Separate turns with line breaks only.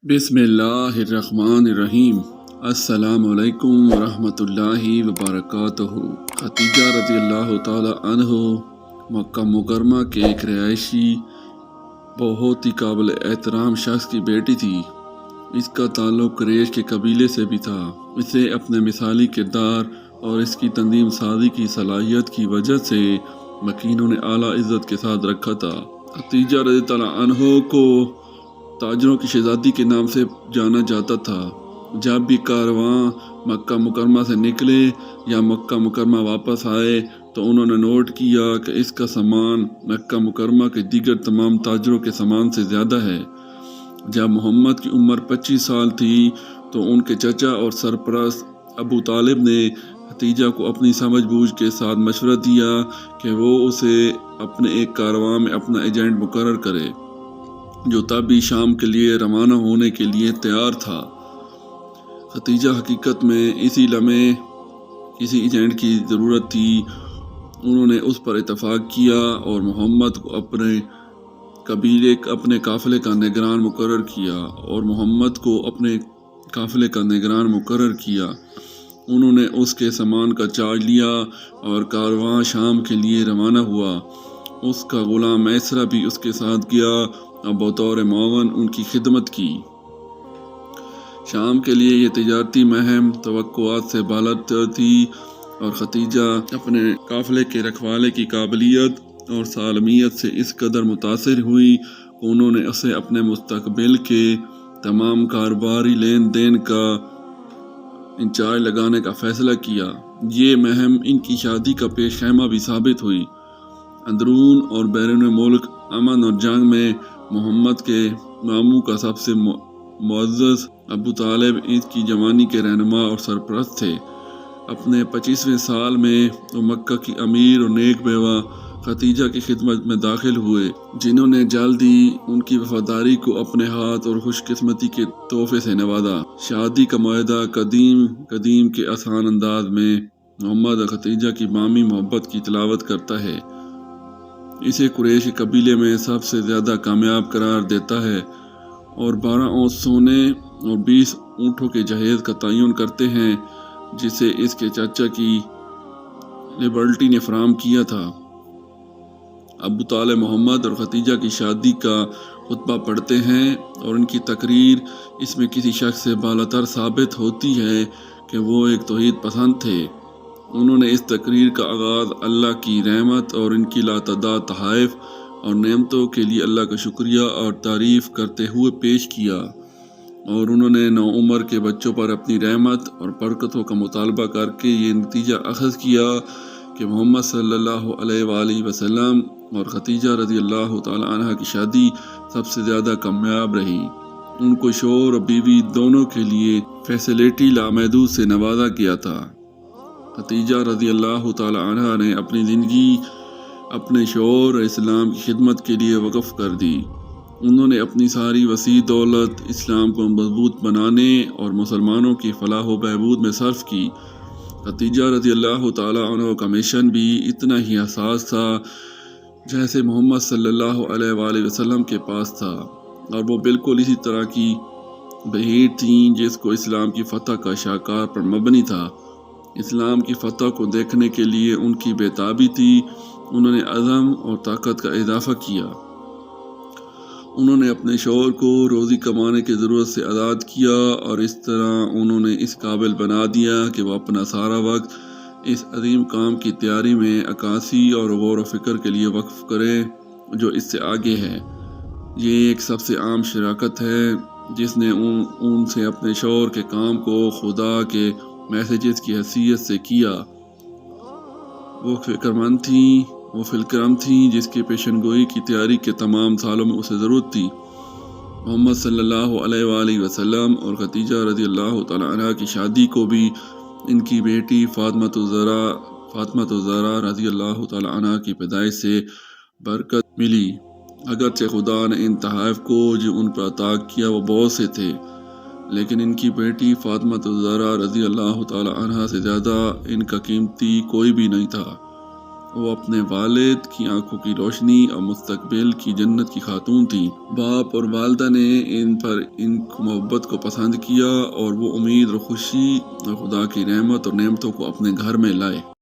بسم اللہ الرحمن الرحیم۔ السلام علیکم ورحمۃ اللہ وبرکاتہ۔ خدیجہ رضی اللہ تعالی عنہ مکہ مکرمہ کے ایک رہائشی بہت ہی قابل احترام شخص کی بیٹی تھی۔ اس کا تعلق قریش کے قبیلے سے بھی تھا۔ اسے اپنے مثالی کردار اور اس کی تنظیم سازی کی صلاحیت کی وجہ سے مکینوں نے اعلیٰ عزت کے ساتھ رکھا تھا۔ خدیجہ رضی اللہ عنہ کو تاجروں کی شہزادی کے نام سے جانا جاتا تھا۔ جب بھی کارواں مکہ مکرمہ سے نکلے یا مکہ مکرمہ واپس آئے تو انہوں نے نوٹ کیا کہ اس کا سامان مکہ مکرمہ کے دیگر تمام تاجروں کے سامان سے زیادہ ہے۔ جب محمد کی عمر 25 سال تھی تو ان کے چچا اور سرپرست ابو طالب نے خدیجہ کو اپنی سمجھ بوجھ کے ساتھ مشورہ دیا کہ وہ اسے اپنے ایک کارواں میں اپنا ایجنٹ مقرر کرے، جو تب ہی شام کے لیے روانہ ہونے کے لیے تیار تھا۔ خدیجہ حقیقت میں اسی لمحے کسی ایجنٹ کی ضرورت تھی۔ انہوں نے اس پر اتفاق کیا اور محمد کو اپنے قافلے کا نگران مقرر کیا۔ انہوں نے اس کے سامان کا چارج لیا اور کارواں شام کے لیے روانہ ہوا۔ اس کا غلام میسرہ بھی اس کے ساتھ گیا اور بطور معاون ان کی خدمت کی۔ شام کے لیے یہ تجارتی مہم توقعات سے بالاتر تھی اور خدیجہ اپنے قافلے کے رکھوالے کی قابلیت اور سالمیت سے اس قدر متاثر ہوئی کہ انہوں نے اسے اپنے مستقبل کے تمام کاروباری لین دین کا انچارج لگانے کا فیصلہ کیا۔ یہ مہم ان کی شادی کا پیش خیمہ بھی ثابت ہوئی۔ اندرون اور بیرون ملک، امن اور جنگ میں محمد کے ماموں کا سب سے معزز ابو طالب اس کی جوانی کے رہنما اور سرپرست تھے۔ اپنے 25ویں سال میں وہ مکہ کی امیر اور نیک بیوہ خدیجہ کی خدمت میں داخل ہوئے، جنہوں نے جلد ہی ان کی وفاداری کو اپنے ہاتھ اور خوش قسمتی کے تحفے سے نوازا۔ شادی کا معاہدہ قدیم کے آسان انداز میں محمد اور خدیجہ کی باہمی محبت کی تلاوت کرتا ہے۔ اسے قریش کے قبیلے میں سب سے زیادہ کامیاب قرار دیتا ہے اور 12 اونس سونے اور 20 اونٹوں کے جہیز کا تعین کرتے ہیں، جسے اس کے چچا کی لبرٹی نے فراہم کیا تھا۔ ابو طالب محمد اور خدیجہ کی شادی کا خطبہ پڑھتے ہیں اور ان کی تقریر اس میں کسی شخص سے بالاتر ثابت ہوتی ہے کہ وہ ایک توحید پسند تھے۔ انہوں نے اس تقریر کا آغاز اللہ کی رحمت اور ان کی لاتعداد تحائف اور نعمتوں کے لیے اللہ کا شکریہ اور تعریف کرتے ہوئے پیش کیا، اور انہوں نے نوعمر کے بچوں پر اپنی رحمت اور برکتوں کا مطالبہ کر کے یہ نتیجہ اخذ کیا کہ محمد صلی اللہ علیہ وآلہ وسلم اور خدیجہ رضی اللہ تعالی عنہ کی شادی سب سے زیادہ کامیاب رہی۔ ان کو شوہر اور بیوی دونوں کے لیے فیسلٹی لامحدود سے نوازا گیا تھا۔ خدیجہ رضی اللہ تعالی عنہ نے اپنی زندگی اپنے شوہر اور اسلام کی خدمت کے لیے وقف کر دی۔ انہوں نے اپنی ساری وسیع دولت اسلام کو مضبوط بنانے اور مسلمانوں کی فلاح و بہبود میں صرف کی۔ خدیجہ رضی اللہ تعالی عنہ کا مشن بھی اتنا ہی حساس تھا جیسے محمد صلی اللہ علیہ وآلہ وسلم کے پاس تھا، اور وہ بالکل اسی طرح کی بہیر تھیں جس کو اسلام کی فتح کا شاہکار پر مبنی تھا۔ اسلام کی فتح کو دیکھنے کے لیے ان کی بےتابی تھی۔ انہوں نے عزم اور طاقت کا اضافہ کیا۔ انہوں نے اپنے شوہر کو روزی کمانے کی ضرورت سے آزاد کیا اور اس طرح انہوں نے اس قابل بنا دیا کہ وہ اپنا سارا وقت اس عظیم کام کی تیاری میں عکاسی اور غور و فکر کے لیے وقف کرے جو اس سے آگے ہے۔ یہ ایک سب سے عام شراکت ہے جس نے ان سے اپنے شوہر کے کام کو خدا کے میسیجز کی حیثیت سے کیا۔ وہ فکرمند تھیں، وہ فلکرم تھیں جس کی پیشن گوئی کی تیاری کے تمام سالوں میں اسے ضرورت تھی۔ محمد صلی اللہ علیہ وآلہ وسلم اور خدیجہ رضی اللہ تعالی عنہ کی شادی کو بھی ان کی بیٹی فاطمۃ الزہرا رضی اللہ تعالی عنہ کی پیدائش سے برکت ملی۔ اگرچہ خدا نے ان تحائف کو جو ان پر عطا کیا وہ بہت سے تھے، لیکن ان کی بیٹی فاطمۃ الزہرا رضی اللہ تعالی عنہ سے زیادہ ان کا قیمتی کوئی بھی نہیں تھا۔ وہ اپنے والد کی آنکھوں کی روشنی اور مستقبل کی جنت کی خاتون تھی۔ باپ اور والدہ نے ان پر ان محبت کو پسند کیا اور وہ امید اور خوشی اور خدا کی رحمت اور نعمتوں کو اپنے گھر میں لائے۔